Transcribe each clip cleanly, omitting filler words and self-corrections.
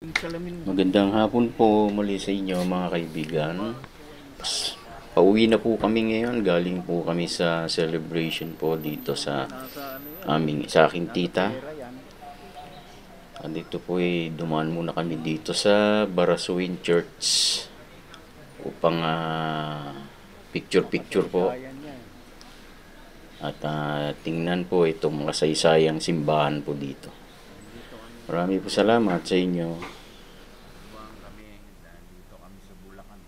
Magandang hapon po muli sa inyo mga kaibigan. Pauwi na po kami ngayon. Galing po kami sa celebration po dito sa aking tita. Dito po dumaan muna kami dito sa Barasuin Church upang picture po. At tingnan po itong mga saysayang simbahan po dito. Marami po salamat sa inyo. Dito kami sa Bulacan.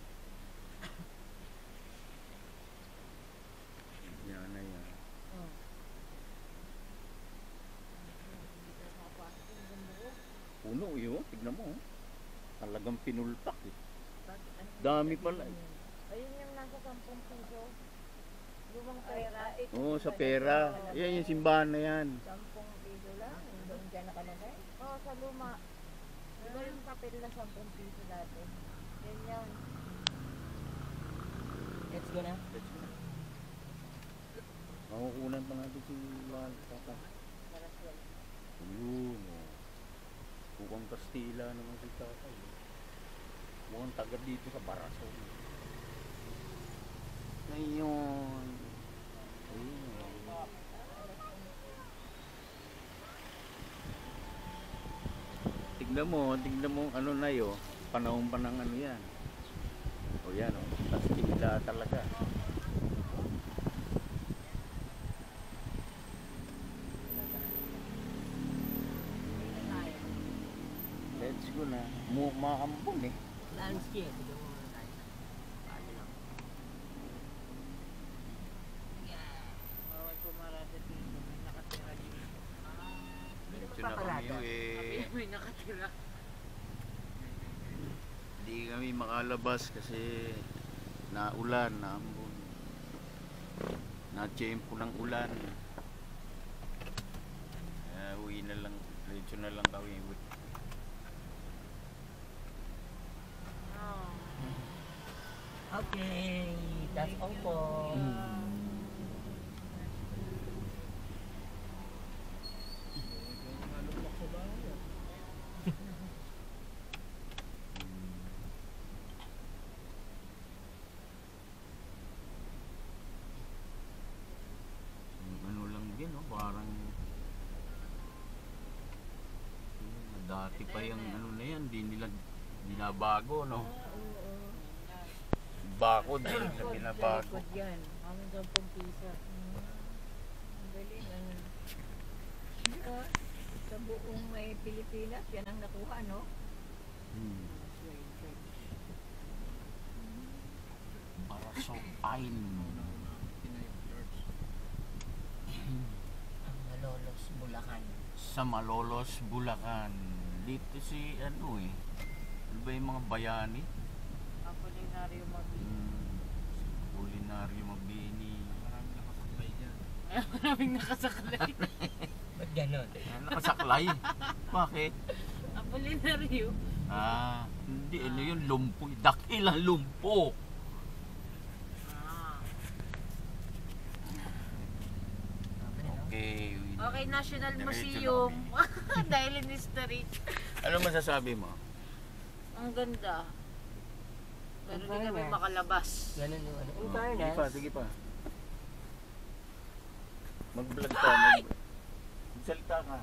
Yan na yan. Puno yun, tignan mo. Talagang pinulpak eh. Dami pala eh. Ayun yung nasa 10 piso. Lumang pera. Oo, sa pera. Yan yung simbahan na yan. 10 piso lang. Doon dyan nakalagay. Oo, sa luma. Diba yung papel na 10 piso dati? Yan yan. Let's go na. Let's go. Makukunan pa natin si Juan. Ayun oh. Bukang Kastila naman si tatay. Mukhang taga dito sa Barason. Ngayon. Ayun oh. Tignan mo ano na yun. Panahon pa ng ano yan. O yan o. Kastila talaga. Let's go na. Makakampun eh. Landscape. Diretso na kami eh. May nakatira. Hindi kami makalabas kasi naulan, naambon. Na-tiyempo ng ulan. Uwi na lang. Diretso na lang kami. Okay, that's all po. Ano lang din, no? Parang dati pa yung ano na yan, di nila binabago, no? Bakod din na binabago. Bakod yan. Amin 10 piso. Ang galing. Sa buong may Pilipinas, yan ang nakuha, no? Barasong Pine. Ang Malolos, Bulacan. Sa Malolos, Bulacan. Dito si ano eh. Ano ba yung mga bayani? Apolinario Mabini. Apolinario Mabini. Maraming nakasaklay dyan. Maraming nakasaklay. Ba't ganon? Nakasaklay? Bakit? Apolinario. Hindi. Ano yun? Lumpo. Dakilang lumpo. Okay. Okay, National Diretso Museum. Dahil in history. Ano masasabi mo? Ang ganda. Pero hindi kami makalabas. Ganun yung ano. Sige pa. Mag-vlog ka. Magsalita ka.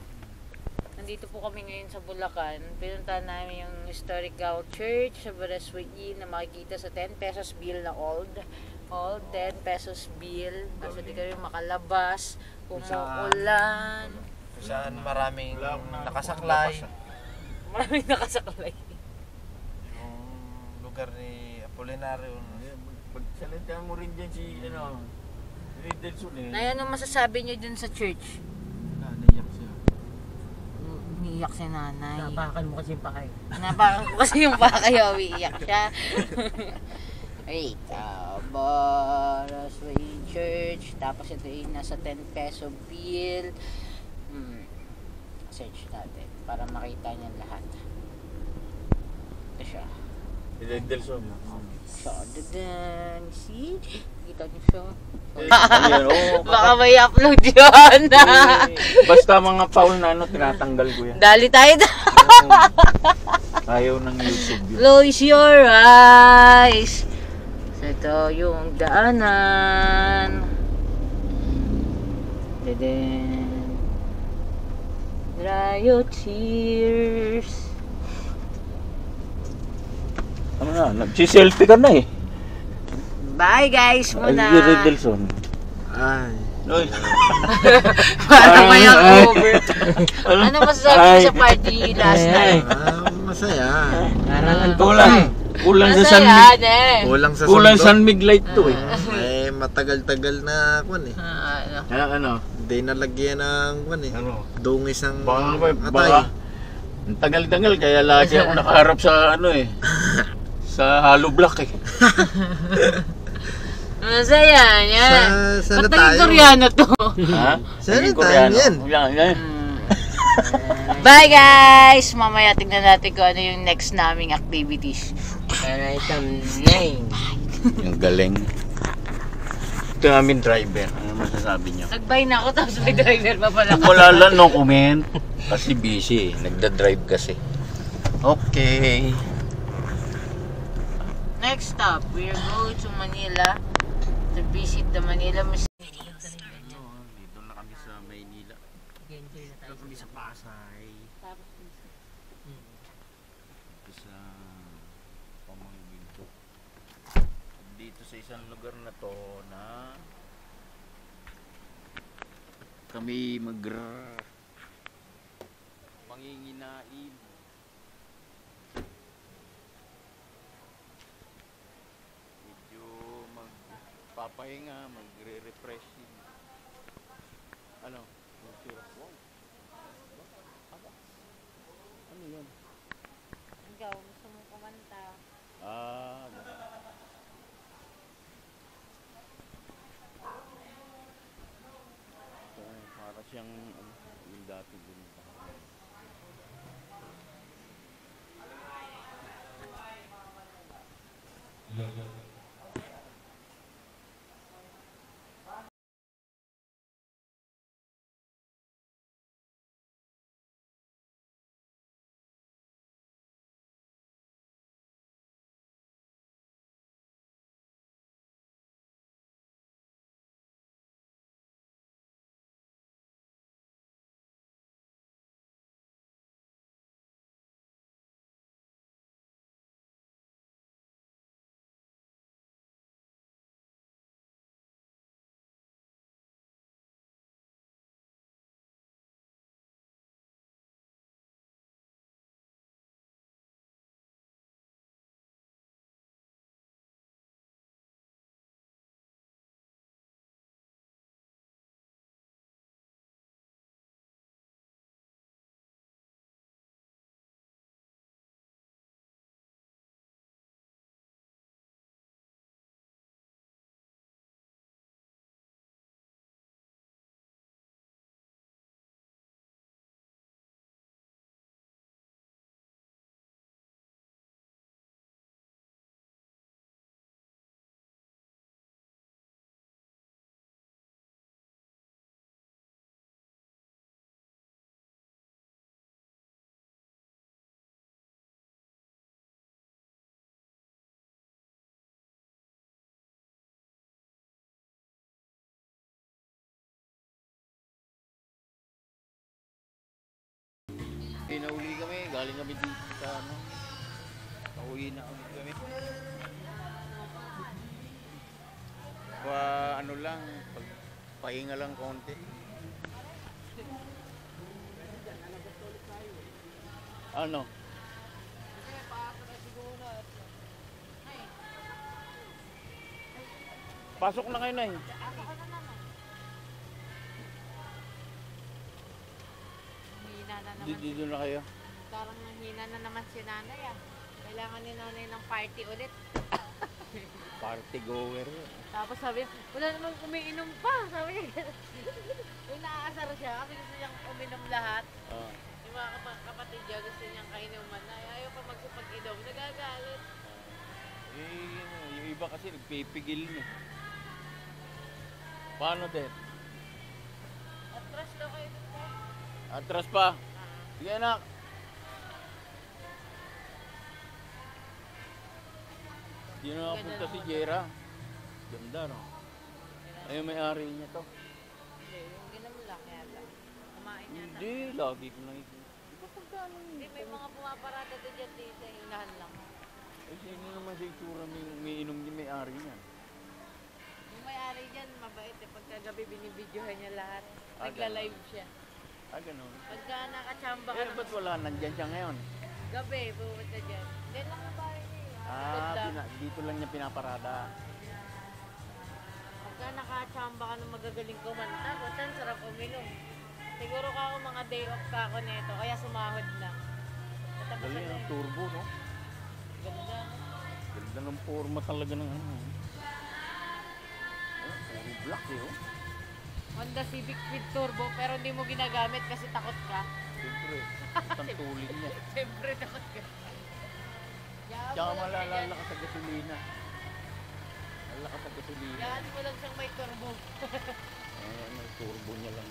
Nandito po kami ngayon sa Bulacan. Pinuntahan namin yung historical church sa Barasuin na makikita sa 10 pesos bill na old 10 pesos bill. Kasi hindi kami makalabas. Umuulan. Saan maraming nakasaklay. Maraming nakasaklay. Yung lugar ni Apolinario. Pagsalita mo rin dyan si Ridelson eh. Nay, ano masasabi niyo dun sa church? Naiyak siya. Umiiyak si nanay. Napakan mo kasi yung pakay. Napakan ko kasi yung pakay, umiiyak siya. Wait, Barasuin Church. Tapos ito yung nasa 10 peso bill. Search natin para makita niya lahat. Ito siya. Ridelson. So, dadan. See? Kita niyo siya. Baka Baka may upload yun. Basta mga foul na tinatanggal ko yan. Dali tayo. Ayaw ng YouTube yun. Close your eyes. So ito yung daanan. Deden. Dry your tears. Ano na, nagsiselfie ka na eh. Bye guys muna. Ay, Riddleson. Ay. Oy. Para Ay, mayang ay. over. Ano masasabi mo sa party last night? Masaya. Kulang sa San Masaya, Mig. ne? Kulang San Mig light to eh. Eh, matagal-tagal na kwan eh. Ano? Hindi nalagyan ng kwan eh. Ano? Dungis ng Baka, atay. ang tagal-tagal kaya lagi ako nakaharap sa ano eh. Sa hollow block eh. Masaya yan. Sana Ba't naging tayo? Koreano to? Ha? Sana Naging tayo Koreano. yan. Yan. Bye guys! Mamaya tingnan natin kung ano yung next naming activities. Item 9. Yung galing. Ito yung aming driver. Ano masasabi niyo? Nag-bye na ako tapos may driver pa pala. Wala lang no comment. Kasi busy eh. Nagda-drive kasi. Okay. Next stop, we are going to Manila to visit the Manila Museum. Dito na kami sa Maynila. Dito kami sa Pasay. Dito sa Pamanggin to. Dito sa isang lugar na to na kami manginginain. Medyo magpapahinga, magre-refreshing. Ano? Wow. Ano yun? Ikaw, gusto mong kumanta? Ganun. Ito, para siyang yung dati din. Nauli kami, galing kami dito sa ano. Pauwi na kami. Ano lang, pahinga lang konti. Ano? Pasok na kayo na eh. Hina na naman. Dito na kayo. Parang nanghina na naman si nanay ah. Kailangan ni nanay ng party ulit. Party goer. Tapos sabi niya, wala namang umiinom pa. Sabi niya, yung naaasar siya kasi gusto niyang uminom lahat. Yung mga kapatid niya gusto niyang kainuman na ayaw pa magsipag-inom. Nagagalit. Yung iba kasi nagpipigil na. Paano din? Atras daw kayo dito. Atras pa. Sige anak. Hindi na nakapunta si Jera. Ganda, no? Ayun, may-ari niya to. Hindi, yung ginamulak yata. Kumain yata. Hindi, lagi ko nakikita. Di ba pagkano yun? Hindi, may mga pumaparada din dyan dito. Inahan lang. Eh, sino naman sa itsura may inom niya may-ari niya? Yung may-ari dyan, mabait eh. Pagkagabi binibidyohan niya lahat. Ah, Nagla-live siya. Ah, ganun. Pagka nakachamba ka Eh, naman, ba't wala? Nandyan siya ngayon. gabi, pumunta dyan. Hindi lang ang bahay niya eh. Ah, Ganda. dito lang niya pinaparada. Pagka nakachamba ka ng magagaling kumanta, kutan, sarap uminom. Siguro ka ako mga day off ka ako nito, kaya sumahod na. Tapos Galing ano ang eh, turbo, no? ganda. Ganda ng forma talaga ng ano. Oh, puro black eh, oh. Honda Civic with turbo, pero hindi mo ginagamit kasi takot ka. Siyempre, ang tulin niya. Siyempre takot ka. Tsaka malalala ka sa gasolina. Malala ka sa gasolina. Yan mo lang siyang may turbo. Eh, may turbo niya lang.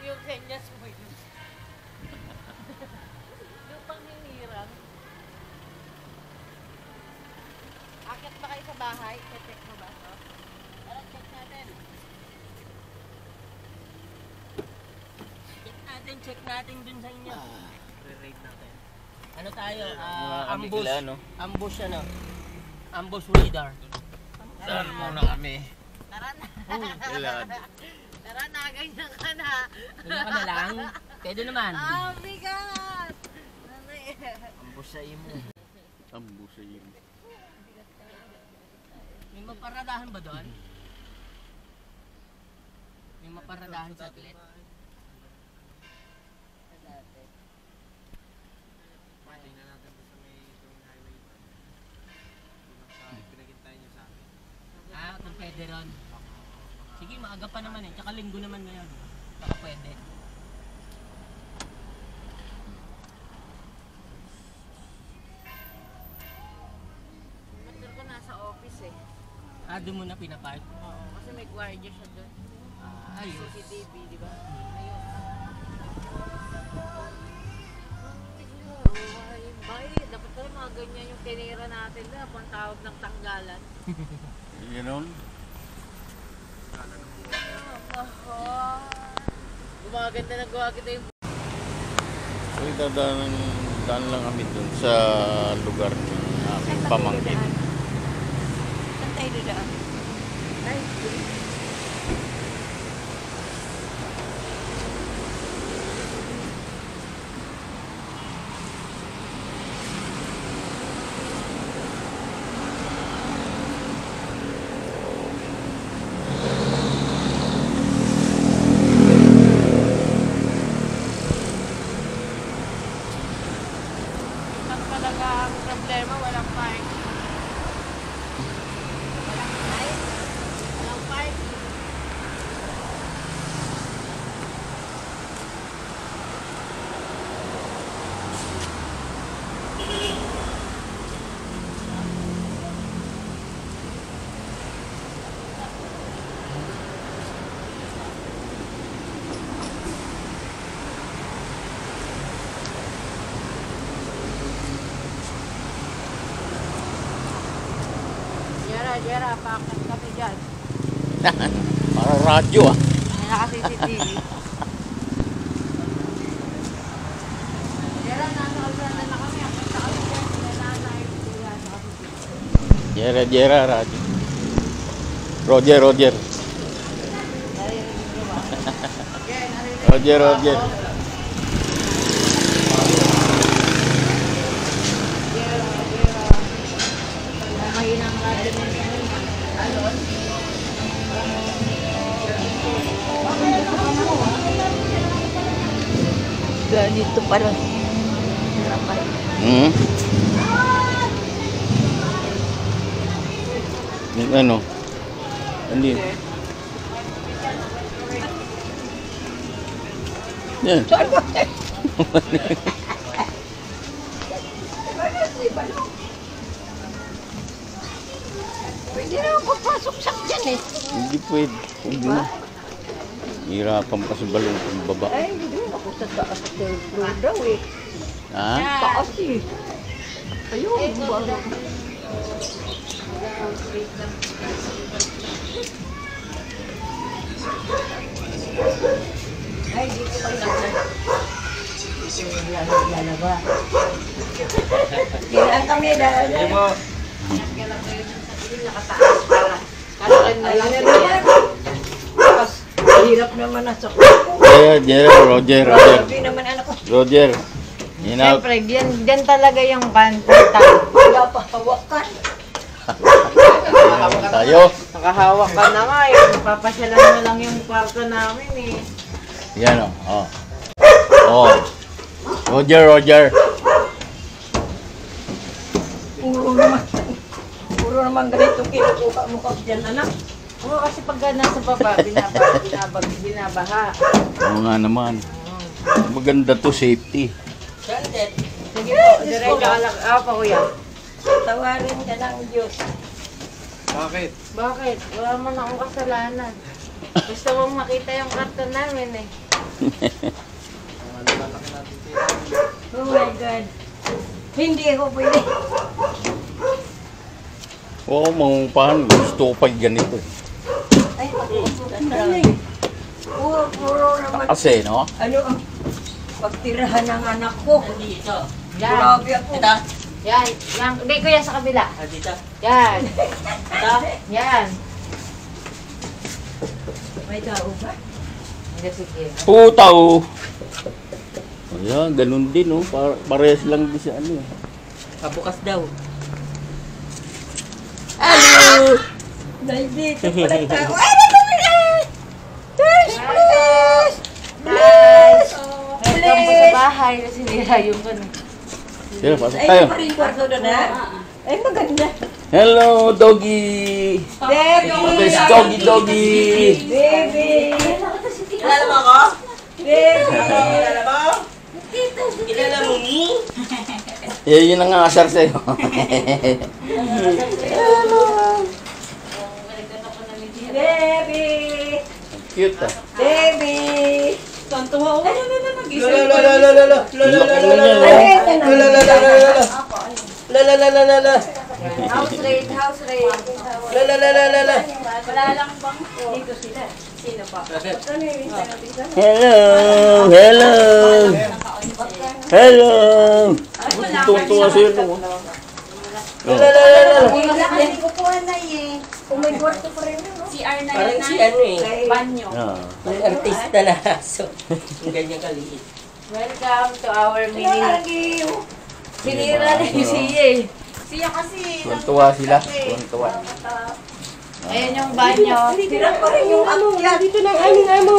yung senyas mo yun. Yung panghinirang. Akit ba kayo sa bahay? Check mo ba? No? Tara, check natin. Check natin dun sa inyo. Re-rate natin. Ano tayo? Mga Ambush. kabigla, no? Ambush ano? Ambush radar. Saan muna kami? Tara na. Ilan? Tara na, ganyan ka na. Ganyan ka na lang. Pwede naman. Ah, bigat! Ambush sa imo. Ambo sa iyo. May maparadahan ba doon? May maparadahan sa atlet? Tingnan natin sa may tuwing highway. Pinagintay niyo sa akin. Ah, kung pwede ron. Sige, maaga pa naman eh. Tsaka linggo naman ngayon. Baka pwede. Motor ko nasa office eh. Ah, doon mo na pinapark. Oo, kasi may gwardiya siya doon. Ah, ayos. CCTV, di ba? Ayun. Ay, dapat pala mga ganyan yung tinira natin na pang tawag ng tanggalan. Ganon? Gumaganda na gawa kita yung So, daan lang kami dun sa lugar ng aking pamangkin. Saan tayo daan? Ay, talaga ang problema, walang park. Walang park? Walang park? Jera, pakit kami dyan. Para radyo ah. May naka-CCTV. Jera, nasa kalsada na kami. Punta kami dyan. Nasa Jera, naka-CCTV. Jera, radyo. Roger. Narinig niyo ba? Jen, narinig Roger. niyo ba ako? Jera. May mahinang radyo na yun. Alon? Ganito pala. Hmm? Yung ano? Hindi. Yan. Pwede na ako papasok sa dyan eh. Hindi pwede. Huwag na. Hirapan pa sa balong kung baba. Ay, hindi. Ako sa taas sa third floor daw eh. Ha? Taas eh. Ayun, buwan. Ay, dito pa lalaba. Kailan kami dahil. Nakataas para. Kalakan na lang yan. Hirap naman na sa Roger. Sabi naman anak ko. Roger. Hinap. Siyempre, yan talaga yung pantay. Wala pa hawakan. Tayo. Nakahawak ka na nga eh. Papasyalan mo lang yung kwarto namin eh. Yan o. Oh. Roger. Puro naman ganito kinukuha mo ka dyan, anak. Oo, kasi pag nasa baba, binabaha. Oo nga naman. Maganda to, safety. Sige po, diretso ka lang. Pa kuya. Tawarin ka ng Diyos. Bakit? Bakit? Wala man akong kasalanan. Gusto mong makita yung karton namin eh. Oh my God. Hindi ako pwede. Oo, mangupahan. Gusto ko pa ganito. Ay, ano eh. Puro naman. Kasi, no? Ano ang pagtirahan ng anak ko? Dito. Yan. Grabe ako. Ito. Yan. Hindi kuya sa kabila. Dito. Yan. Ito. Yan. May tao ba? Hindi, sige. Putaw! Ayan, ganun din, no? Parehas lang din siya, ano. Kabukas daw. Hello! Nandito pala tao. Ay, please! Please! Welcome po sa bahay kasi nirayon ko na. Sige, pasok tayo. Ay, rin kwarto na na. Ay, maganda. Hello, doggy! Baby! Doggy! Baby! Kilala mo ako? Baby! Kilala mo? Kilala mo ni? Yun ang asar sa'yo. Baby! Cute, ah. Baby! Tantuwa ako. House raid. Wala lang bang dito sila. Sino pa? Hello! Tuwa sa'yo, no? Hindi ko po anay eh. Kung may kwarto pa rin no? CR na Parang yan si ano eh. Banyo. May artista na aso. Ang ganyan kaliit. Welcome to our mini. Sinira na yung siya eh. Siya kasi. Tuwa sila. Tuwa. Ayan yung banyo. Tira pa rin yung ano, dito ng aning ano.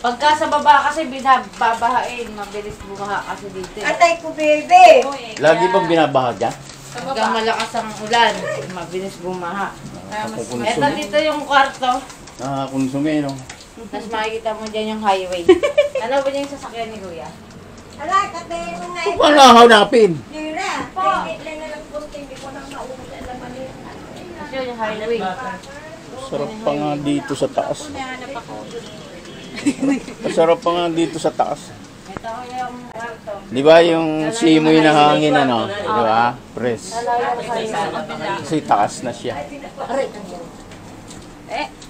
Pagka sa baba kasi binababahain, mabilis bumaha kasi dito. Atay ko, baby. Lagi bang binabaha dyan? Pagka malakas ang ulan, mabilis bumaha. Eto Nakukonsume. dito yung kwarto. Nakakonsume, no? Tapos makikita mo dyan yung highway. Ano ba yung sasakyan ni Kuya? Ala, katay mo nga ito. Paano hanapin? Tira. Kahit lang na lang punti, hindi ko nang maubos ang laman yun. Kasi yung highway. Sarap pa nga dito sa taas. Masarap pa nga dito sa taas. Ito yung kwarto. Di ba yung simoy na hangin, ano? Di ba? Press. Kasi taas na siya.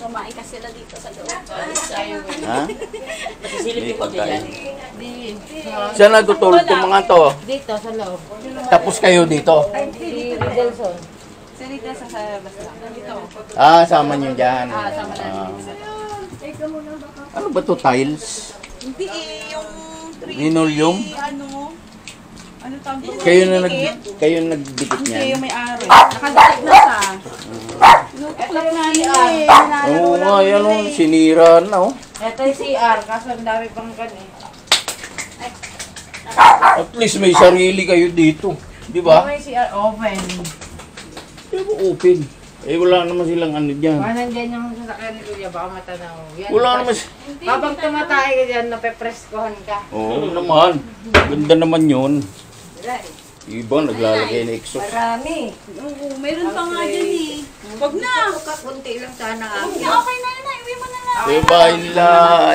Kumain kasi sila dito sa loob. Ha? Silipin ko dyan. Saan natutulog itong mga to? Dito sa loob. Tapos kayo dito? Si Ridelson. Sama nyo dyan. Ano ba to? Tiles? Hindi eh, yung Linoleum? ano tawag doon? Kayo nagdikit niyan? may-ari. Nakadikit na siya. Nutuklap na niya. Oo nga, yan o. Sinira na o. Ito yung CR, kaso ang dami pang kan eh. At least may sarili kayo dito. Di ba? May CR open. Di ba open? Eh wala naman silang ano dyan. Baka nandyan yung sasakyan ni Kuya, baka matanaw. Yan, Wala naman. Habang tumatay ka dyan, napepreskohan ka. Oo naman. Ganda naman yun. Wala eh. Ibang naglalagay na exhaust. Marami. Oo, meron pa nga dyan eh. Huwag na. Kakunti lang sana Okay, ako. okay na yun na. Iwi mo na lang. Yung bahay nila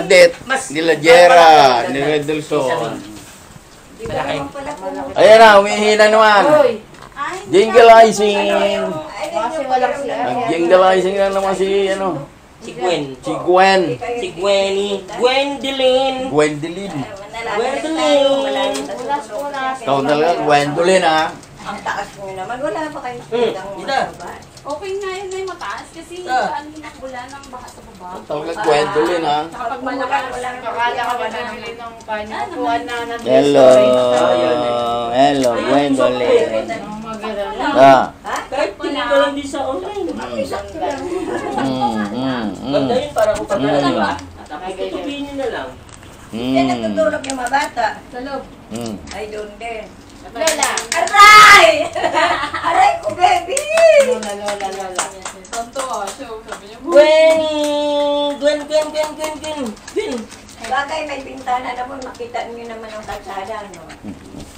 Det, nila Jera, ni Redelson. Di ba naman pala pumunta? Ayan na, umihina naman. Hoy! Ay, Jingleizing. Kasi walang si Nag-jingleizing na naman si, ano, Si Gwen. si Gwen. Si Gwenny. Gwendolyn. Gwendolyn. Punas. Ikaw talaga, Gwendolyn ha. Ang taas mo naman. Wala pa kayong Dita. mababa. okay nga yun ay mataas kasi Ah. saan hinakbula ng baka sa baba. Talaga, Gwendolyn ha. Tsaka pag malakas, Kakala kami bumili ng panyo. Kuhan na natin. Hello. Hello, Gwendolyn. Ang maganda. Ah. Kahit tingin ko lang din sa online. Ganda yun para kung pagkala ba? Tapos tutupiin nyo na lang. Yan natutulog yung mga bata. sa loob. Ay, doon din. Lola. Aray! Aray ko, baby! Lola. Tonto ah. So, sabi niya, Gwen! Gwen! Bagay, may bintana naman. Makita niyo naman ang kalsada, no?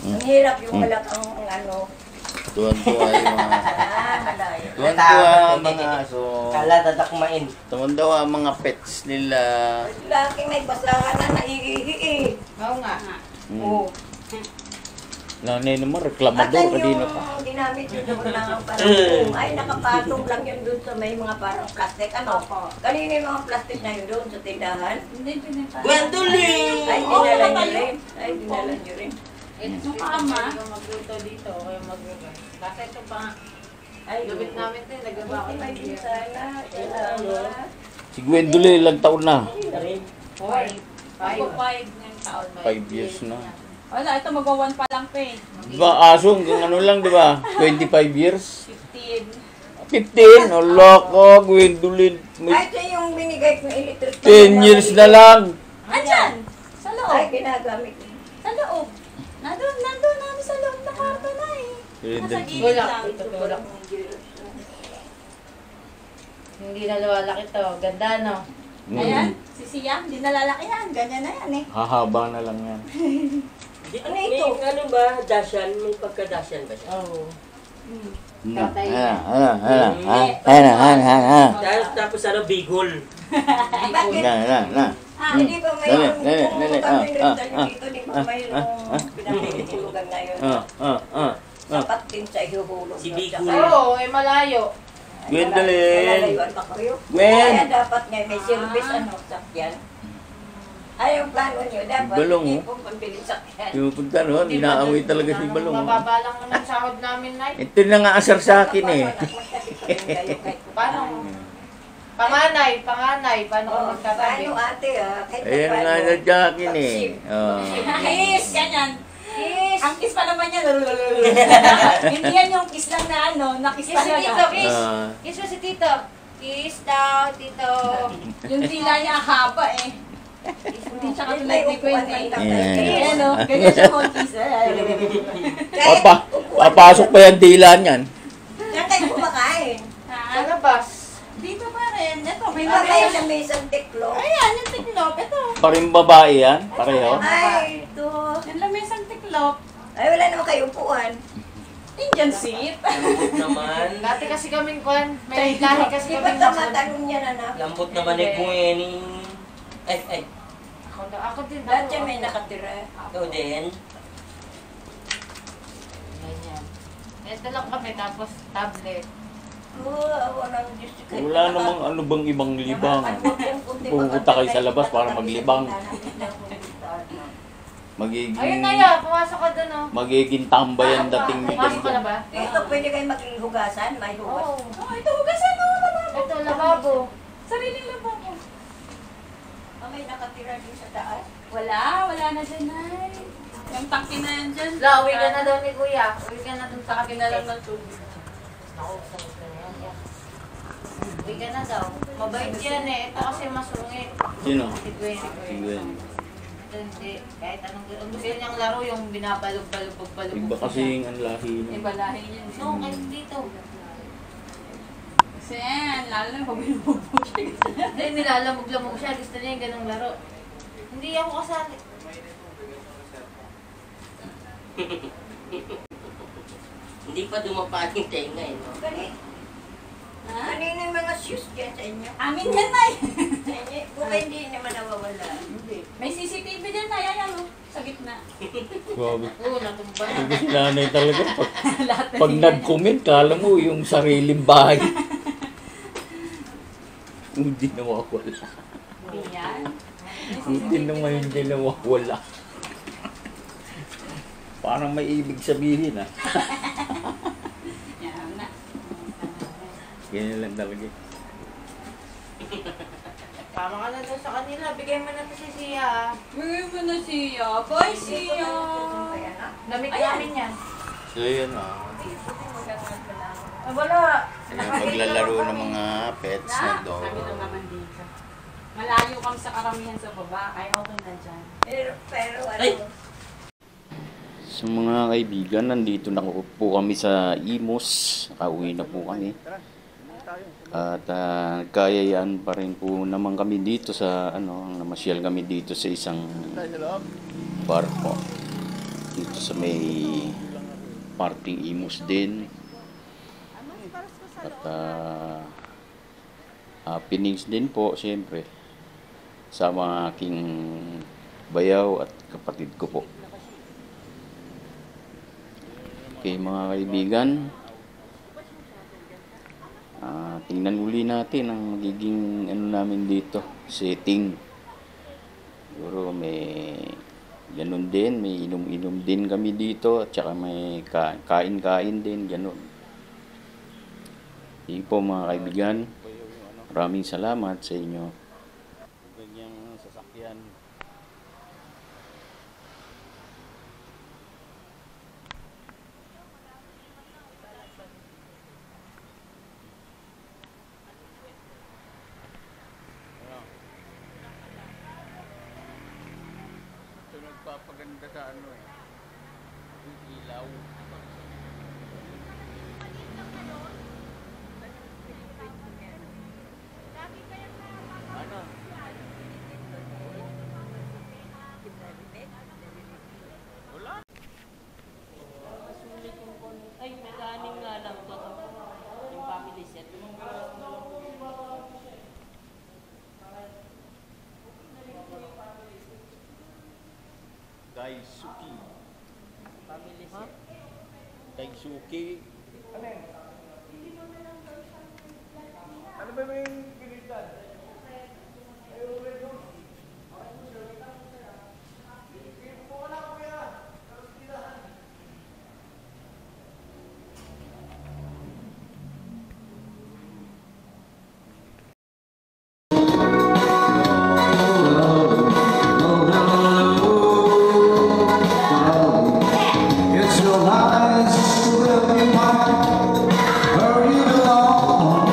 Ang hirap yung malakang, ano, Tuwan-tuwa yung mga... malayo. Tuwan-tuwa ang mga aso. Kala dadakmain. Tuwan-tuwa ang mga pets nila. Laki may basahan na naiihi. Oo nga. Oo. Nanay naman, At reklamador yung kanina pa. ginamit yun doon na parang ay nakapatong lang yun doon sa may mga parang plastic. Ano? Kanina yung mga plastic na yun doon sa tindahan. hindi pinita. Gwendolyn! Ay, dinala nyo rin. Ay, dinala nyo rin. Ito Yung ama. magluto dito. Kaya magluto. Kasi ito pa. Ay, Gabit namin ito. Nagaba ko may ng beer. bintana. Salamat. Si Gwendolyn, ilang taon na? 5 ngayong taon. 5 years na. Wala, ito magawan pa lang pa eh. Diba, aso, hanggang ano lang, diba? 25 years? 15. 15? Ala ko, Gwendolyn. Ay, ito yung binigay kong electric. 10 years na lang. Andyan! Sa loob. Ay, ginagamit. Sa loob. Nandun namin sa loob na kwarto na eh. Nasa gilid Wala. lang. Ito wala. Hindi na lumalaki to. Ganda no? Ayan, si Siya, hindi nalalaki yan. Ganyan na yan eh. Hahaba na lang yan. Ano ito? May ano ba, dasyan? May pagka-dasyan ba siya? Oo. Tapos ano, bigol. Bakit? Hindi ba may kami dito, di ba mayroong pinakitulugan ngayon? Sapat din sa ihuhulog. Si Bigul. Oo, eh malayo. Gwendolyn. Malayuan pa kayo. Gwen. Kaya dapat nga may service, ano, sakyan. Ay, yung plano nyo, dapat Balong, hindi oh. po pambili sakyan. Yung punta no, inaamoy talaga si Balong. Mababa lang naman sahod namin na. Ito na nga asar sa akin eh. Paano? Panganay. Paano ko magtatabi? Paano ate kahit Ayan nga na sa akin eh. Oh. Kiss! Ganyan. Kiss! Ang kiss pa naman yan. Hindi yan yung kiss lang na ano, na kiss Kiss si Tito, talaga. kiss. Ah. Kiss mo si Tito. Kiss daw, Tito. Yung tila niya haba eh. Hindi siya katulad ni Quentin. Yeah. Ayan o, ganyan siya kung kiss. Papasok pa yan dila niyan. Diyan kayo kumakain. Sa labas. Dito pa rin. Ito, may Wala kayo labas. na may isang tiklo. Ayan, yung tiklop. Ito. Paring babae yan, pareho. Ay, ito. Yung lamesang tiklop. Ay, wala naman kayo upuan. Indian seat. Lambot naman. Dati kasi kaming kwan. May lahi kasi Di ba kaming masan. tamatanong niya na na? Lambot naman ni Gwenny. Ay. Ako din. Lahat yan may nakatira. Ikaw din. Ganyan. Ito lang kami tapos tablet. Awa ng Diyos. Wala namang ano bang ibang libang. Pupunta kayo sa labas para maglibang. Magiging Ayun na ya, pumasok ka doon oh. magiging tambayan dating ni Pumasok ka na ba? Dito, pwede kayo maghugasan. May hugas. Oo. Oh, ito hugasan mo. Ito, lababo. Sariling lababo. May nakatira din sa taas. Wala na dyan, Nay. Yung tangki na yan dyan. La, uwi ka na daw ni Kuya. Uwi ka na doon sa Tangki na lang ng tubig. Naku, sagot ka na yan. Yeah. Uwi ka na daw. Mabait yan eh. Ito kasi masungit. Sino? Si Gwen. Si Gwen. Hindi. Kahit anong ang gusto niyang laro yung binabalog-balog-balog. Iba kasi ang lahi niya. Iba lahi niyan. No, kahit dito. Kasi yan, lalo na pag binubugbog siya. Hindi, nilalamog-lamog siya. Gusto niya yung ganong laro. Hindi ako kasali. Hindi pa dumapa yung tenga eh. No? Ganit. Kanina yung mga shoes dyan sa inyo. Amin yan, Nay. Sa inyo, buka hindi naman nawawala. May CCTV dyan, Nay. Ayan, oh. Sa gitna. Grabe. Oo, natumba. Sabi si nanay talaga, Lahat na pag nag-comment, kala mo yung sariling bahay. Hindi nawawala. Hindi yan. Hindi naman hindi nawawala. Parang may ibig sabihin ah. Yan na. Ganyan lang talaga. Tama ka na doon sa kanila. Bigay mo na to si Sia. Bigay mo na siya. Bye, siya. Kaya na. Damit Ayan. namin yan. So yun ah. Ah, wala. Yung paglalaro ng mga pets na dog. Kami lang naman dito. Malayo kami sa karamihan sa baba. Kaya okay na dyan. Pero ano, Ay! So mga kaibigan, nandito na po kami sa Imus. Nakauwi na po kami. At kayayaan pa rin po naman kami dito sa namasyal kami dito sa isang barko. Dito sa may parting Imus din. At happenings din po siyempre sa mga aking bayaw at kapatid ko po. Okay mga kaibigan, tingnan uli natin ang magiging namin dito, setting. Siguro may ganun din, may inom-inom din kami dito at saka may kain-kain din, ganun. Sige po mga kaibigan, maraming salamat sa inyo. Ganyang sasakyan. Ito nagpapaganda sa ano eh. Yung ilaw. Ano? Wala. Ay, may kaning nga lang to. Yung family set. Daisuki. Family set. Daisuki. Ano ba yung pilitan? It's your lies will be mine, where you belong.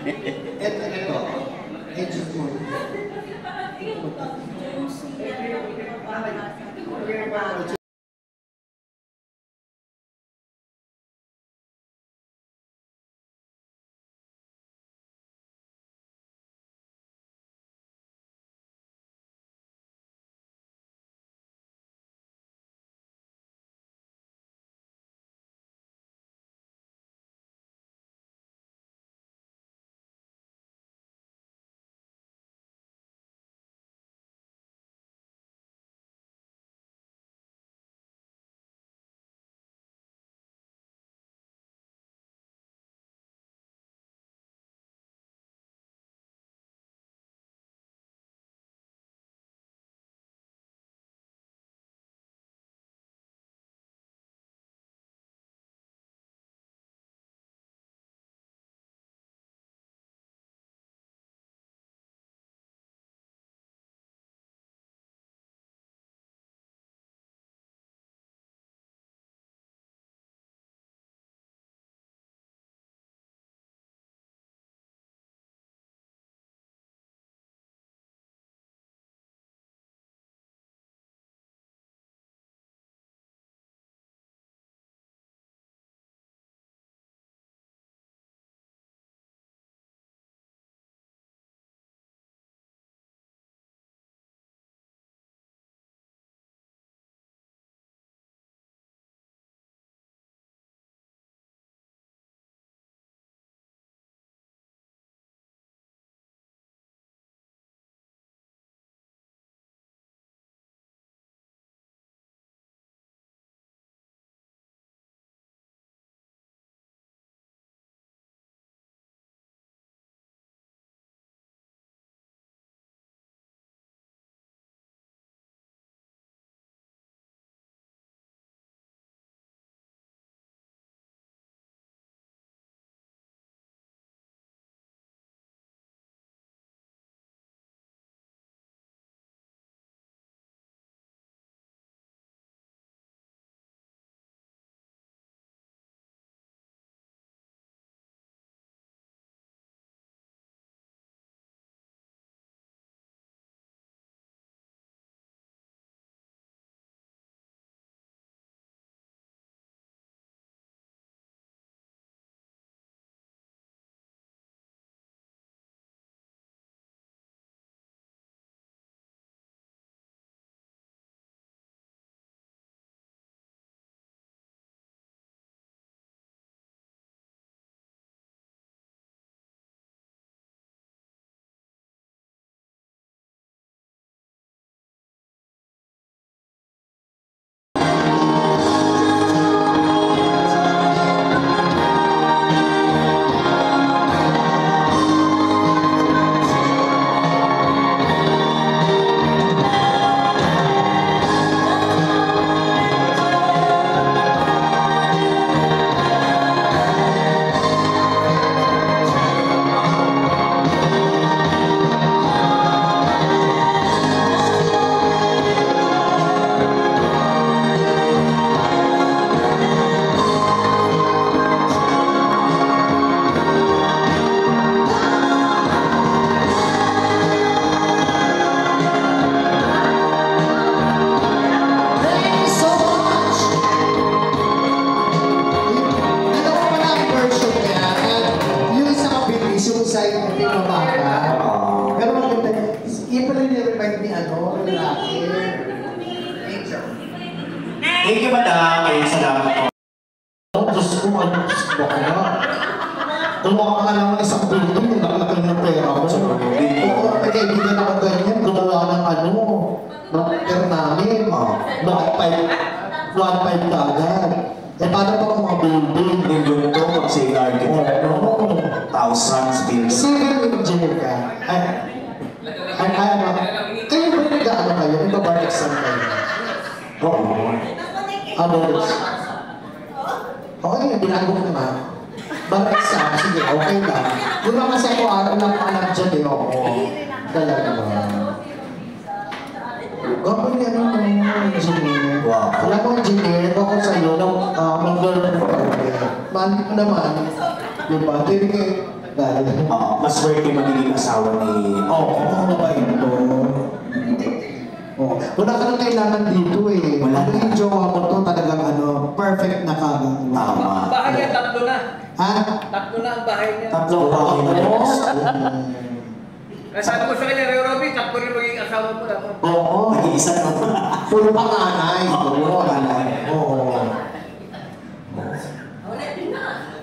Ito. Agent mo. Thank you, madam. Ay, salamat po. Diyos ko, Diyos ko kaya. Gumawa ka lang ng isang building, nakalagay ng pera mo. Oo, may kaibigan ako ganyan, gumawa ng ng pera namin. One five kagad. Eh, paano pa kung mga building? Million to, pag sila architect. Thousands, billions. Civil engineer ka. Kayo ba nag-ano kayo? Nag-bar exam kayo? Oo. Others. Okay, binago ko na. Bar exam, sige, okay lang. Yung mga kasi ako araw lang alam dyan eh, oo. Talaga ba? Gawin niya ng engineer. Wow. Alam mo, engineer, ako sa'yo, ng girlfriend ko. Mali ko naman, diba? Dahil, Mas worthy magiging asawa ni... mabait to. Oh, wala ka nang kailangan dito eh. Wala. Ano yung jowa mo to, talagang perfect na kagad. Tama. Bahay niya, tatlo na. Ha? Tatlo na ang bahay niya. Tatlong bahay na rin. Kaya sabi ko sa kanya, Ray Robby, tatlo rin magiging asawa ko lang. Oo. Nag-iisa na. Puro panganay. Oo, panganay. Oo.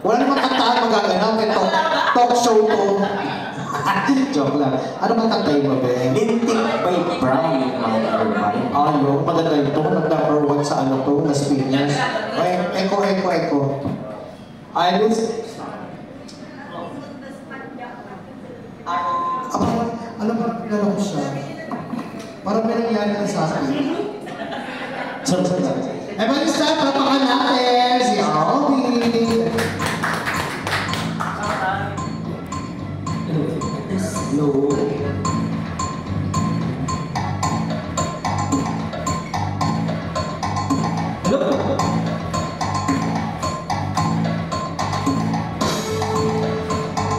Wala namang kantahan magaganap. May talk show to. Joke lang. Ano bang kantay mo, Ben? Lintik by Brown, mga everybody. Yung maganda ito. Nag-number 1 sa Las Piñas. Ay, echo. Iris? Alam mo, kilala ko siya. Parang may nangyari na sa akin. Eh, mag-isa, papakan natin si Alvin. Hello.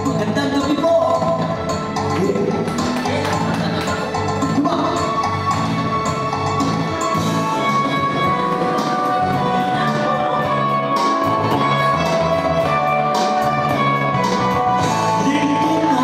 Magandang gabi po. Dito na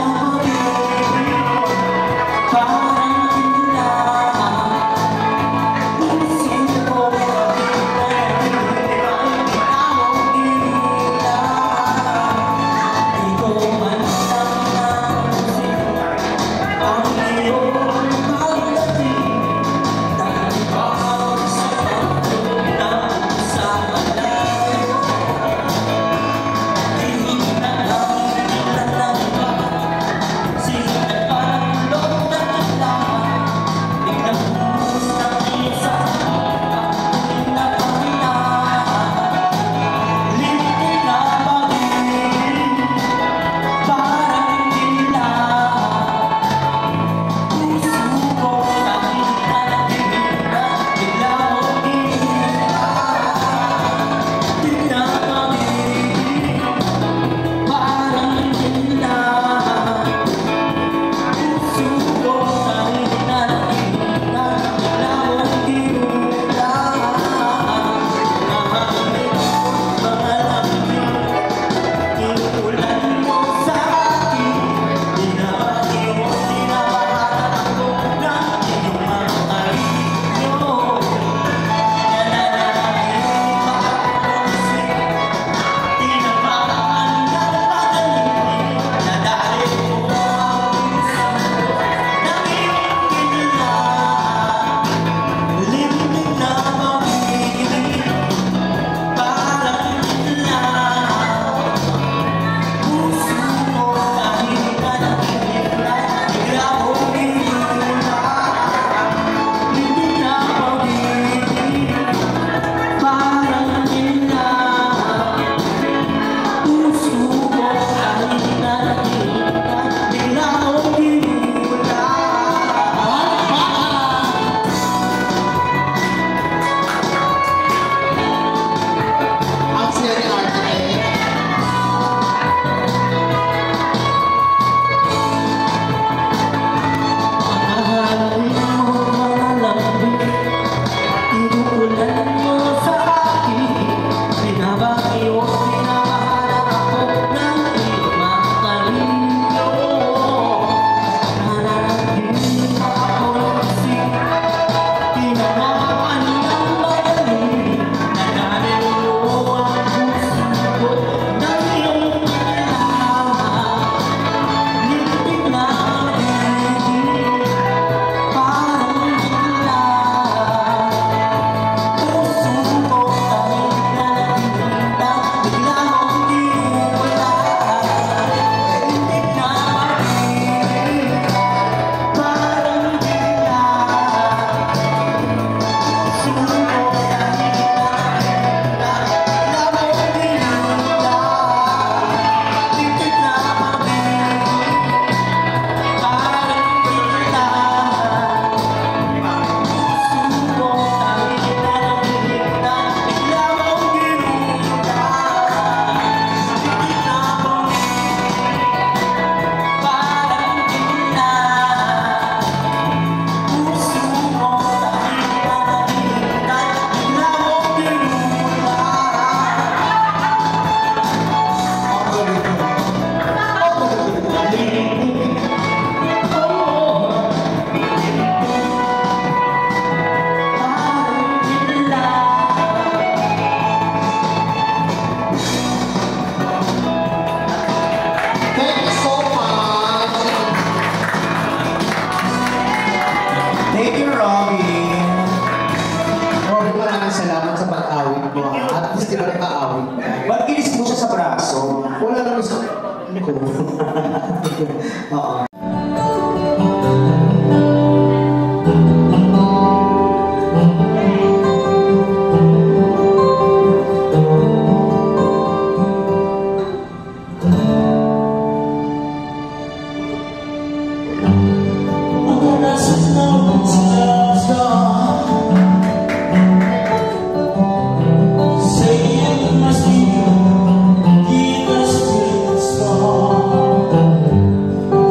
Oo.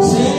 Say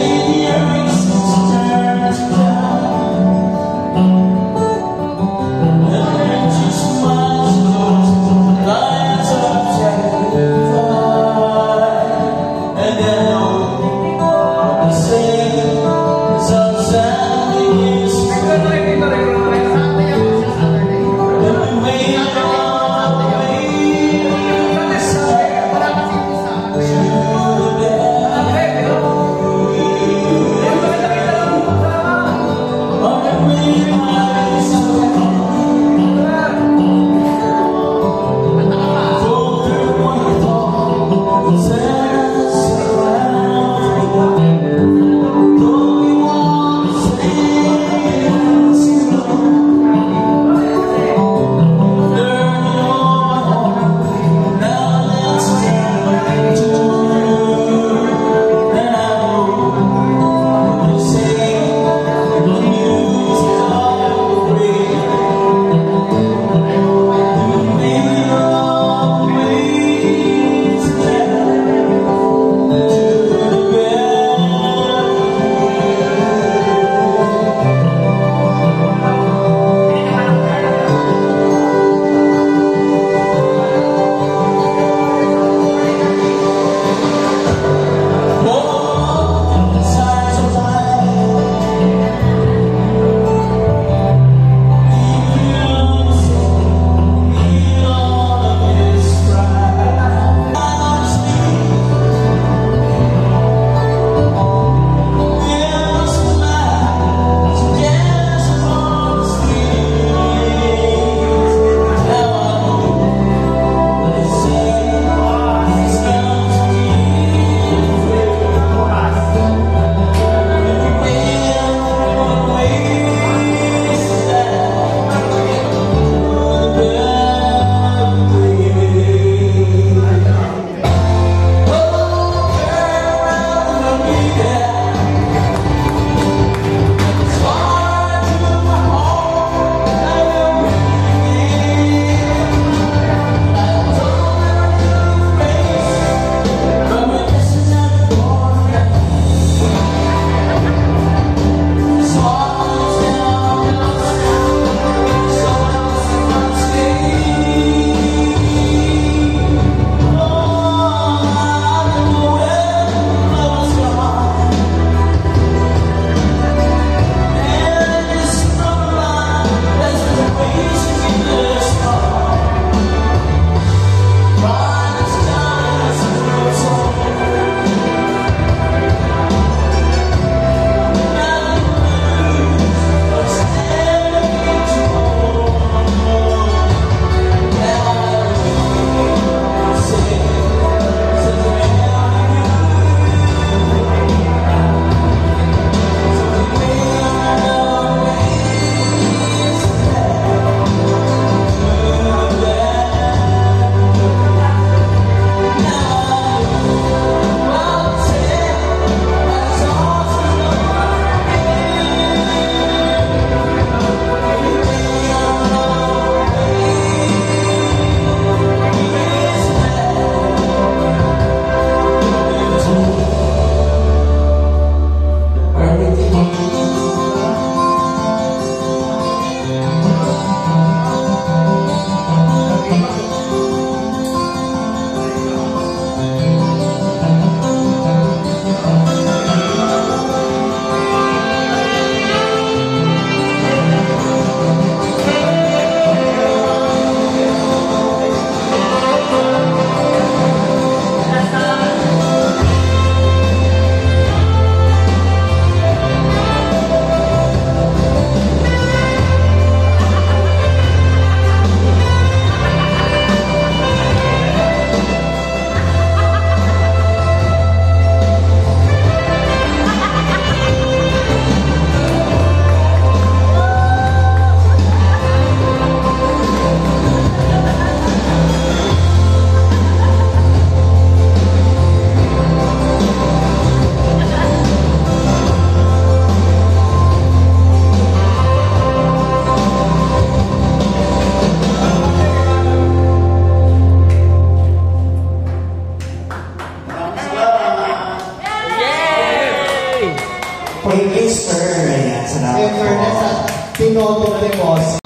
Thank you, sir. Ayan, salamat In fairness, at tinoto ni boss.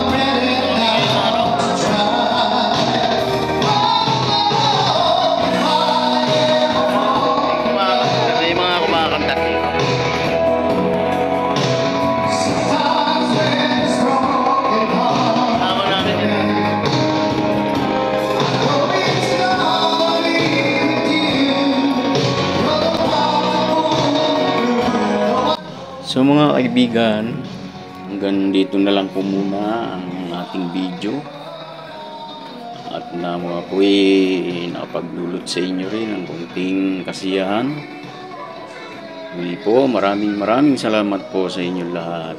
May mga kumakanta dito. Tama natin yun. So mga kaibigan, hanggang dito na lang po muna ang ating video. At na mga po nakapaglulot sa inyo rin ng konting kasiyahan. Muli po, maraming salamat po sa inyo lahat.